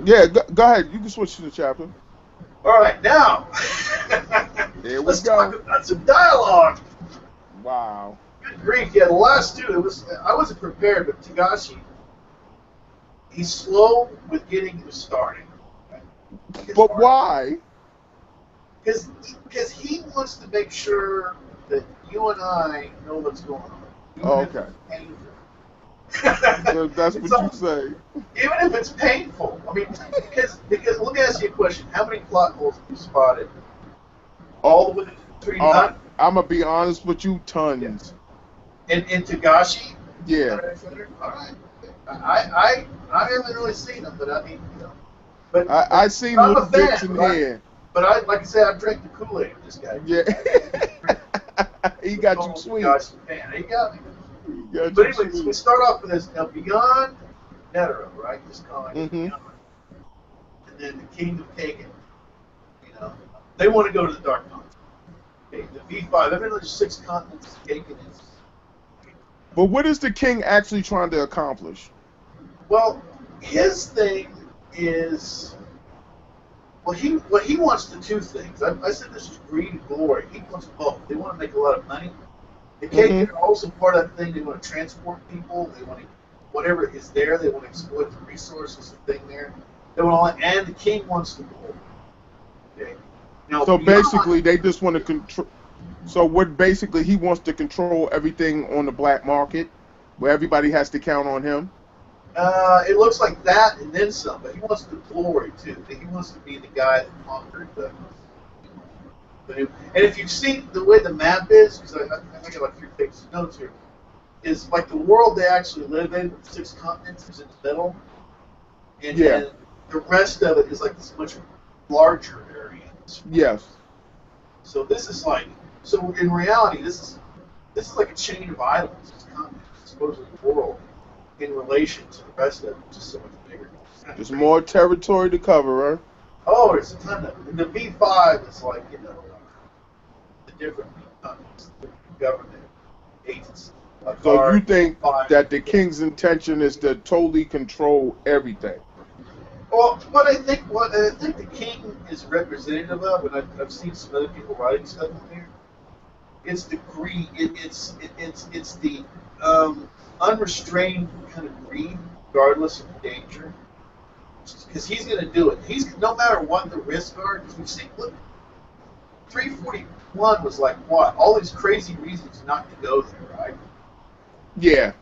Yeah, go ahead. You can switch to the chapter. All right, now Here we let's go. talk about some dialogue. Wow. Good grief! Yeah, the last two. I wasn't prepared, but Tagashi, he's slow with getting you started. But why? Because he wants to make sure that you and I know what's going on. Oh, okay. That's what you say. Even if it's painful. I mean, because let me ask you a question. How many plot holes have you spotted? All the way through I'm gonna be honest with you, tons. In Tagashi? Yeah. All right. I haven't really seen them, but I mean, But I seen I'm little a fan, bits in right? here. But like I said, I drank the Kool-Aid with this guy. Yeah. He got you sweet. Tagashi fan. He got me. He got But you anyway, so we sweet. start off with this beyond Netero, right? This con, Mhm. and then the King of Kagan. They want to go to the Dark Continent. Okay, the V5. There's 6 continents. Kagan is. But what is the king actually trying to accomplish? Well, his thing is, well, he wants the two things. I said this is greed and glory. He wants both. They want to make a lot of money. The Hmm. Kagan are also part of that thing. They want to transport people. They want to, whatever is there, they want to exploit the resources, the thing there. They want all that, and the king wants the gold. Okay. Now So beyond, basically, they just want to control. So what basically he wants to control everything on the black market, where everybody has to count on him. it looks like that and then some. But he wants the glory too. He wants to be the guy that conquered the new. And if you've seen the way the map is, because I got like 3 pages of notes here, is like the world they actually live in, with 6 continents, is in the middle, and Yeah. then the rest of it is like this much larger area. Yes. So this is like, so in reality, this is like a chain of islands. This continent, supposedly the world, in relation to the rest of it, which is so much bigger. It's kind of Just crazy. more territory to cover, huh? Oh, there's a ton of. And the V5 is like, the different continents, the government agencies, like So you our think five. that the king's intention is to totally control everything? Well, what I think the king is representative of, and I've seen some other people writing stuff in there. It's the greed. It's the unrestrained kind of greed, regardless of danger, because he's going to do it. He's no matter what the risks are. Because we've seen, look, 341 was like what? All these crazy reasons not to go there, right? Yeah.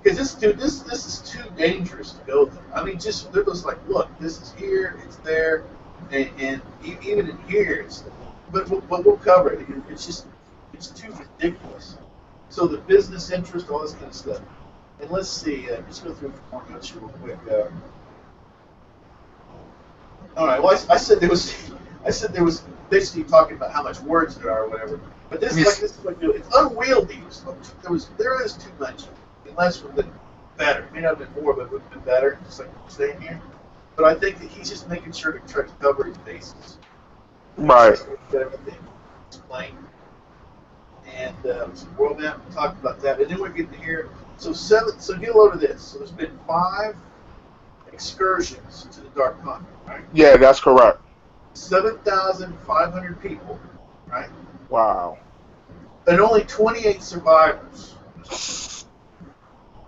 Because this is too dangerous to go there. I mean, just they're just like, look, this is here, it's there, and even in here, but we'll cover it. It's just it's too ridiculous. So the business interest, all this kind of stuff. And let's see, just go through more notes here real quick. All right. Well, I said there was basically talking about how much words there are or whatever. But this is like it's unwieldy. There is too much. And less would have been better. It may not have been more, but it would have been better. Just like staying here. But I think that he's just making sure to try to cover his bases. Make sure Right. that everything is explained. And world map, we talked about that. And then we're getting here. So get a load of this. So there's been 5 excursions to the Dark Continent, right? Yeah, that's correct. 7,500 people, right? Wow. And only 28 survivors.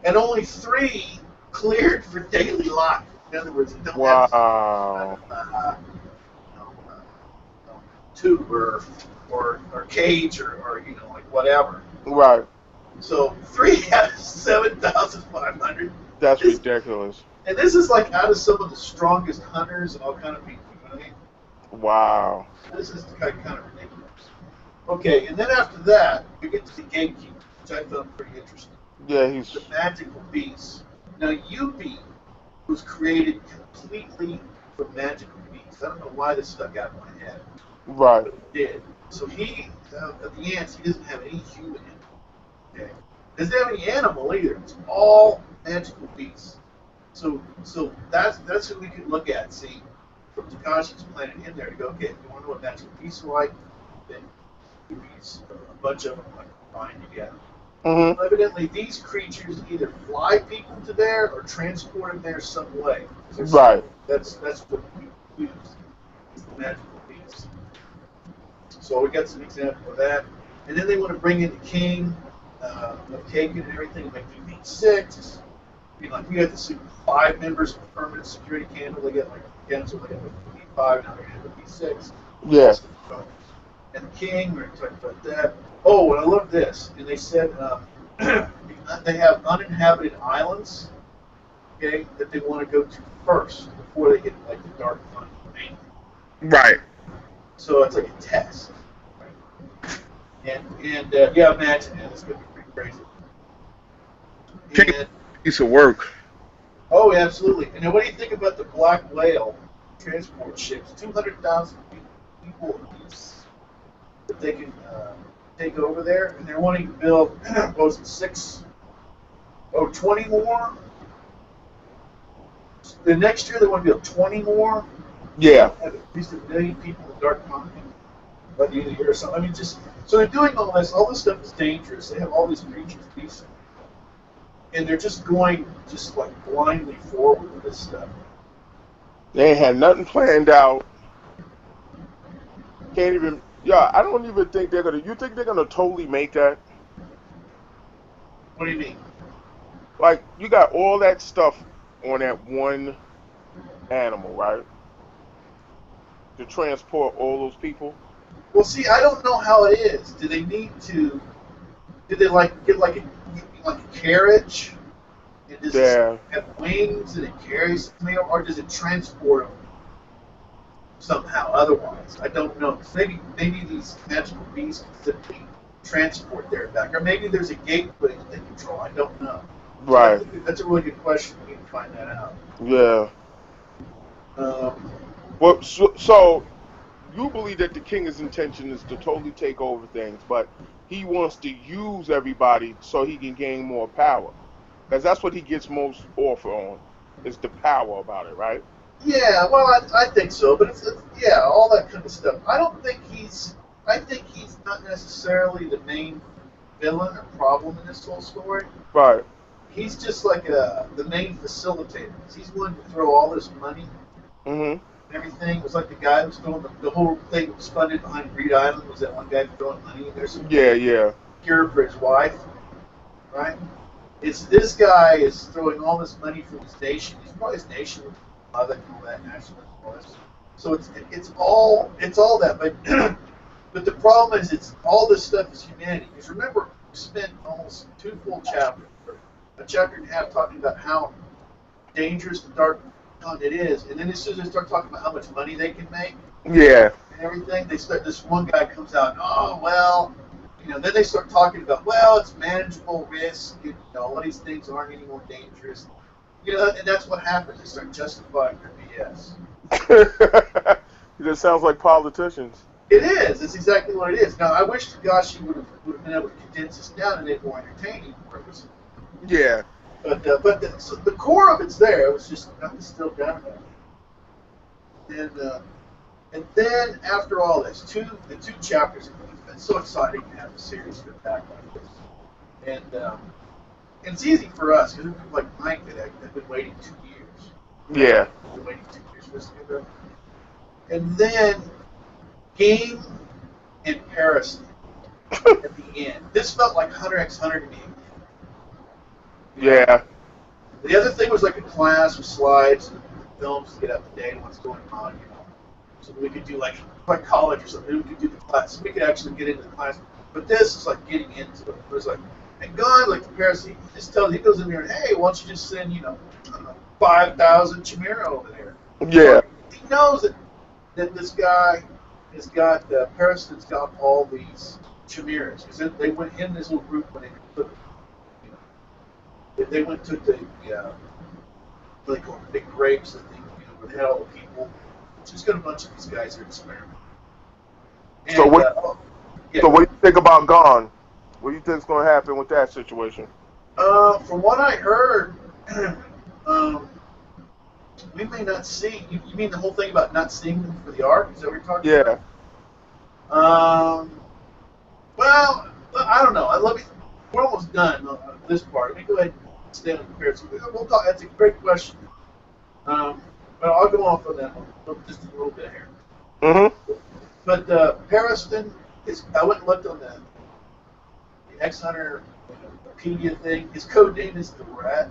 And only 3 cleared for daily life. In other words, they don't have Wow. you know, tube or cage or like whatever. Right. So 3 out of 7,500. That's This, ridiculous. and this is like out of some of the strongest hunters and all kind of people. You know what I mean? Wow. This is kind of ridiculous. Okay, and then after that, we get to the gatekeeper, which I found pretty interesting. Yeah, The he's magical beast. Now, Yuppie was created completely from magical beasts. I don't know why this stuck out in my head, right. but it did. So at the ants, he doesn't have any human in him. Okay? Doesn't have any animal either. It's all magical beasts. So that's who we can look at. See, from Takashi's planet in there to go, okay, if you want to know what magical beasts are like, then these a bunch of them like combined together. Mhm. Well, evidently, these creatures either fly people to there or transport them there some way. Right. That's what we use. It's the magical beasts. So we got some example of that. And then they want to bring in the king of Kagan and everything, and make them meet 6. Like we had to 5 members of permanent security council. They get like council. They get 5. Now they're going to be 6. Yeah. And the king. We're going to talk about that. Oh, and I love this. And they said they have uninhabited islands. Okay, that they want to go to first before they hit like the dark continent. Right. So it's like a test. And yeah, imagine that. It's going to be pretty crazy. King And piece of work. oh, yeah, absolutely. And then what do you think about the black whale transport ships? 200,000 people apiece that they can take over there, and they're wanting to build what was it, 20 more. The next year they want to build 20 more. Yeah. Have at least 1 million people in the dark continent by the end of the year or something. I mean, just so they're doing all this. All this stuff is dangerous. They have all these creatures, beasts, and they're just going like blindly forward with this stuff. They ain't had nothing planned out. Can't even. Yeah, I don't even think they're gonna. You think they're gonna totally make that? What do you mean? Like, you got all that stuff on that one animal, right? To transport all those people. Well, see, I don't know how it is. Do they need to? Did they like get like a carriage? And does it Yeah. have wings and it carries them, or does it transport them somehow? Otherwise, I don't know. Maybe these magical bees can simply transport there and back, or maybe there's a gateway that they control. I don't know. So Right. that's a really good question. We need to find that out. Yeah. Um, Well, so you believe that the king's intention is to totally take over things, but he wants to use everybody so he can gain more power. Because that's what he gets most off on, is the power about it, right? Yeah, well, I think so, but it's yeah, all that kind of stuff. I don't think he's. I think he's not necessarily the main villain or problem in this whole story. Right. He's just like the main facilitator. He's willing to throw all this money Mm-hmm. and everything. It was like the guy who was throwing the whole thing was funded behind Greed Island. Was that one guy throwing money? And there's some Yeah, yeah. cure for his wife, right? It's this guy is throwing all this money from his nation. He's probably his nation with all that nationalism. All this. So it's all that, but but the problem is it's all this stuff is humanity. Because remember, we spent almost 2 full chapters, or a chapter and a half, talking about how dangerous the dark continent is, and then as soon as they start talking about how much money they can make Yeah. and everything, they start. This one guy comes out, oh well, then they start talking about, well, it's manageable risk. All these things aren't any more dangerous. And that's what happens. They start justifying their BS. It just sounds like politicians. It is. It's exactly what it is. Now, I wish to gosh you would have been able to condense this down and make it more entertaining for us. Yeah. But so the core of it's there. It was just not distilled down there. And then after all this, the two chapters, it's been so exciting to have the series get back like this. And it's easy for us because people like Mike that have been waiting 2 years. Yeah. Been waiting 2 years for this to get done. And then Game and Paris at the end. This felt like Hunter x Hunter to me. Yeah. The other thing was like a class with slides and films to get up to date on what's going on, So we could do like college or something. We could do the class. We could actually get into the class. But this is like getting into it. It was like, and God, like the Paris, he just tells, he goes in there and, hey, why don't you just send, 5,000 Chimera over there? Yeah. He knows that this guy has got, Pariston's got all these chimeras. Because they went in this little group when they took, they went to the, what they call big grapes, I think, where they had all the people. She's got a bunch of these guys here experimenting. And, So what? Yeah. So what do you think about Gone? What do you think is going to happen with that situation? From what I heard, we may not see. You mean the whole thing about not seeing them for the arc? Is that what you're talking about? Yeah. Well, I don't know. We're almost done on this part. Let me go ahead and stay on the comparison. We'll talk. That's a great question. But I'll go off on that one just a little bit here. Mm-hmm. But Pariston is. I went and looked on the X Hunter Wikipedia thing. His code name is the Rat.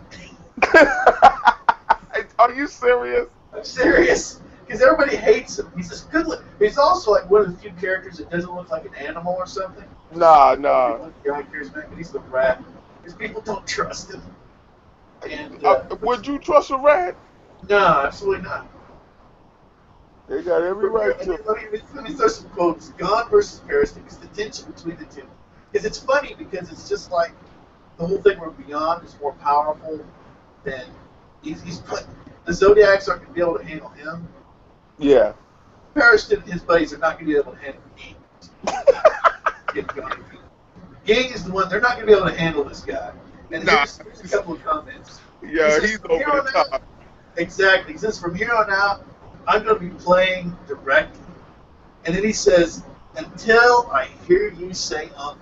Are you serious? I'm serious. Because everybody hates him. He's just good. He's also like one of the few characters that doesn't look like an animal or something. Nah. He's the Rat. Because people don't trust him. And Would you trust a rat? no, absolutely not. They got every right to. Let me throw some quotes. Gone versus Paris, because the tension between the two. Because it's funny because it's just like the whole thing where Beyond is more powerful than he's put. The Zodiacs aren't going to be able to handle him. Yeah. Paris and his buddies are not going to be able to handle me. Gang is the one, they're not going to be able to handle this guy. And here's a couple of comments. Yeah, he's over the top. Exactly. He says, from here on out, I'm going to be playing directly. And then he says, until I hear you say uncle.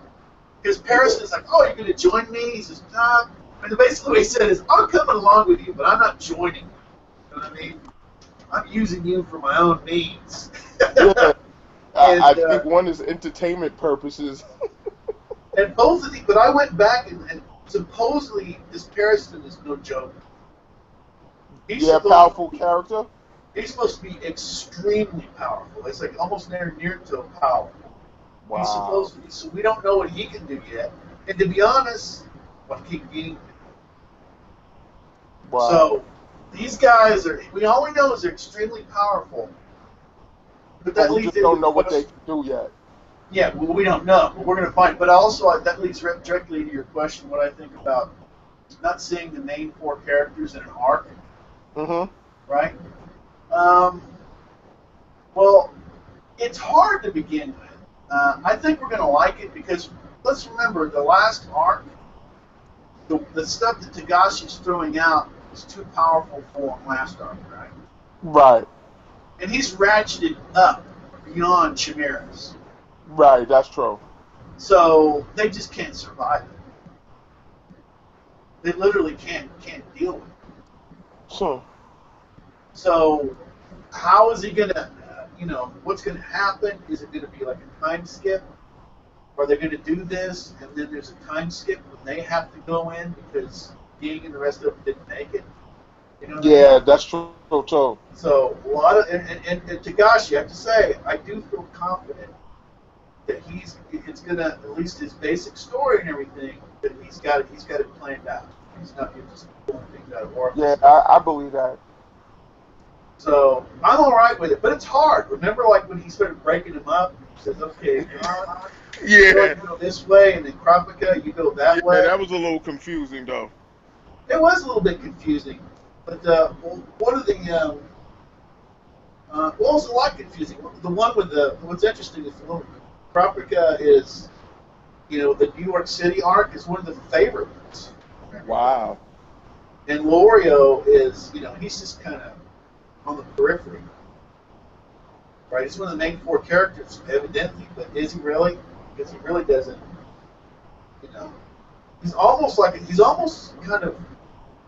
Because Paris is like, oh, you're going to join me? He says, nah. And basically what he said is, I'm coming along with you, but I'm not joining you. You know what I mean? I'm using you for my own needs. Yeah, I and think one is entertainment purposes. both of these, but I went back and supposedly this Pariston is no joke. He's Yeah, supposed to powerful be character. he's supposed to be extremely powerful. It's like almost near to powerful. He's Wow, supposed to be, so we don't know what he can do yet. And to be honest, what King King. wow. So these guys are. We all we know is they're extremely powerful. But But that we leads just into don't the know what they question. can do yet. Yeah, well, we don't know, but we're going to find. But also that leads directly to your question. What I think about not seeing the main four characters in an arc, Mm-hmm. right? Um, well, it's hard to begin with. I think we're going to like it because let's remember the last arc, the stuff that Tagashi's throwing out is too powerful for last arc, right? Right, And he's ratcheted up beyond chimeras, right. That's true. so they just can't survive it. They literally can't deal with it. So, So how is he going to? What's going to happen? Is it going to be like a time skip? Are they going to do this, and then there's a time skip when they have to go in because Ging and the rest of them didn't make it? You know what I mean? yeah, that's true too. So a lot of and Tagashi, I have to say, I do feel confident that it's gonna at least his basic story and everything that he's got it planned out. He's not just pulling things out of Yeah, orifice. I believe that. So I'm all right with it, but it's hard. Remember, like when he started breaking them up, he says, "Okay, Yeah, you go this way, and then Kropika, you go that yeah, way." that was a little confusing though. It was a little bit confusing, but one of the well, it's a lot confusing. The one with the what's interesting is the one with Kropika is the New York City arc is one of the favorite ones, Wow. and Lorio is he's just kind of on the periphery, right? He's one of the main four characters, evidently, but is he really? Because he really doesn't, you know. He's almost kind of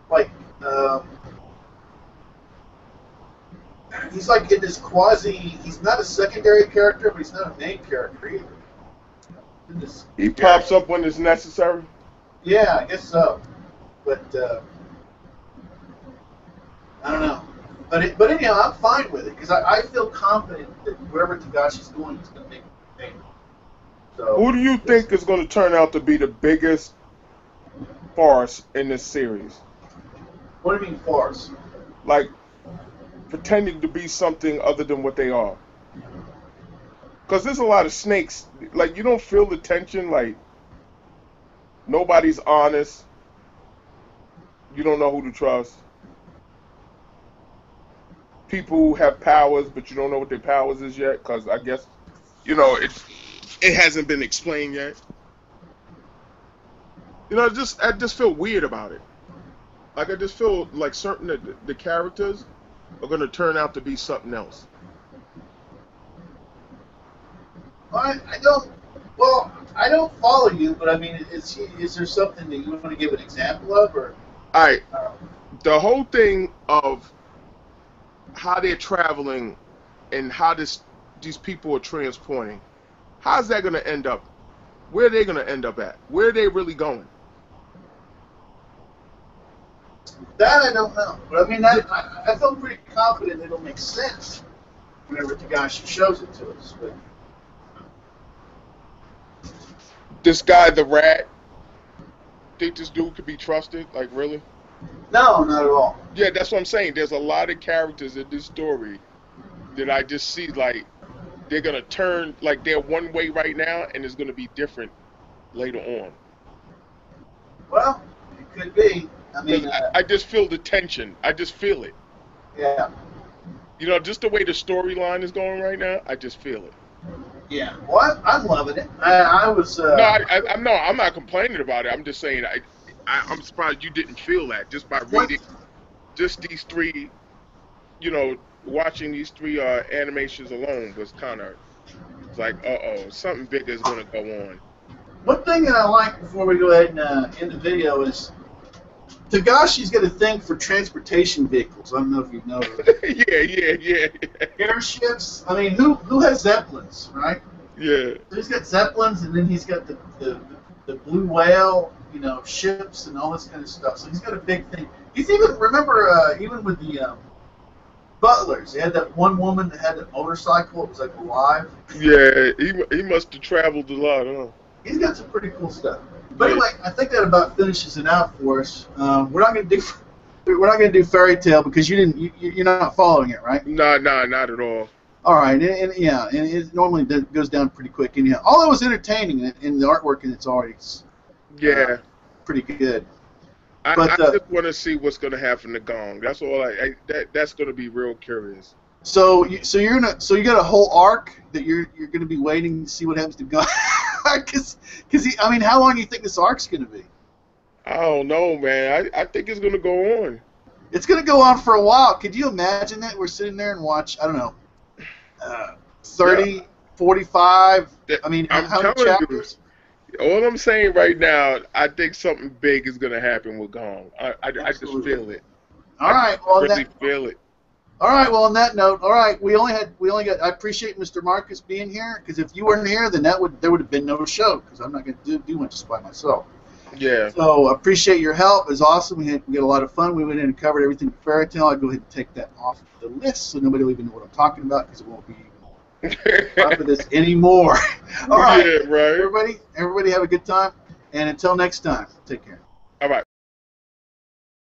like he's like in this quasi. He's not a secondary character, but he's not a main character either. In this, He yeah, pops up when it's necessary. yeah, I guess so. But I don't know. But anyhow, I'm fine with it because I feel confident that wherever Tagashi's going, he's going to make it. So, Who do you think is going to turn out to be the biggest farce in this series? what do you mean farce? Like pretending to be something other than what they are. Because there's a lot of snakes. Like you don't feel the tension. Like nobody's honest. You don't know who to trust. People who have powers, but you don't know what their powers is yet. Because I guess it hasn't been explained yet. I just feel weird about it. Like I just feel like certain of the characters are going to turn out to be something else. I don't. Well, I don't follow you, but I mean, is there something that you want to give an example of, or? All right, Uh, the whole thing of how they're traveling and how these people are transporting. How's that going to end up? Where are they going to end up at? Where are they really going? that I don't know, but I mean, I feel pretty confident it'll make sense whenever Tagashi shows it to us. But This guy, the rat, think this dude could be trusted? Like, really? no, not at all. Yeah, that's what I'm saying. There's a lot of characters in this story that I just see like they're going to turn, like they're one way right now and it's going to be different later on. Well, it could be. I Because mean, I just feel the tension. I just feel it. yeah, Just the way the storyline is going right now, I just feel it. yeah. Well, I'm loving it. I was. No, I'm no, I'm not complaining about it. I'm just saying I'm surprised you didn't feel that just by What? reading just these three. Watching these three animations alone was kind of it's like, something bigger is going to go on. One thing that I like before we go ahead and end the video is Tagashi's got a thing for transportation vehicles. I don't know if you know that. Yeah. Airships. I mean, who has zeppelins, right? Yeah. So he's got zeppelins, and then he's got the blue whale, ships and all this kind of stuff. So he's got a big thing. He's even even with the butlers, they had that one woman that had a motorcycle. It was like alive. Yeah, he must have traveled a lot, huh? He's got some pretty cool stuff. But Yeah. anyway, I think that about finishes it out for us. We're not gonna do Fairy Tale because you're not following it, right? Nah, not at all. All right, and it normally goes down pretty quick. And although it was entertaining and the artwork in it's always Yeah. pretty good. I But just want to see what's gonna happen to Gong. That's all. That's gonna be real curious. so you got a whole arc that you're gonna be waiting to see what happens to Gun. Because I mean, how long do you think this arc's gonna be? I don't know, man. I think it's gonna go on. It's gonna go on for a while. Could you imagine that we're sitting there and watch? I don't know. 30, Yeah. 45. I mean, I'm how many telling you. chapters? All I'm saying right now, I think something big is gonna happen with Gong. I just Absolutely. feel it. All right. Well, Really feel it. all right. Well, on that note, all right. We only got. I appreciate Mr. Marcus being here because if you weren't here, then there would have been no show because I'm not going to do much just by myself. Yeah. So appreciate your help. It was awesome. We had a lot of fun. We went in and covered everything Fairy Tale. I'll go ahead and take that off the list so nobody will even know what I'm talking about because it won't be off of this anymore. All right. Yeah, right. Everybody have a good time. And until next time, take care.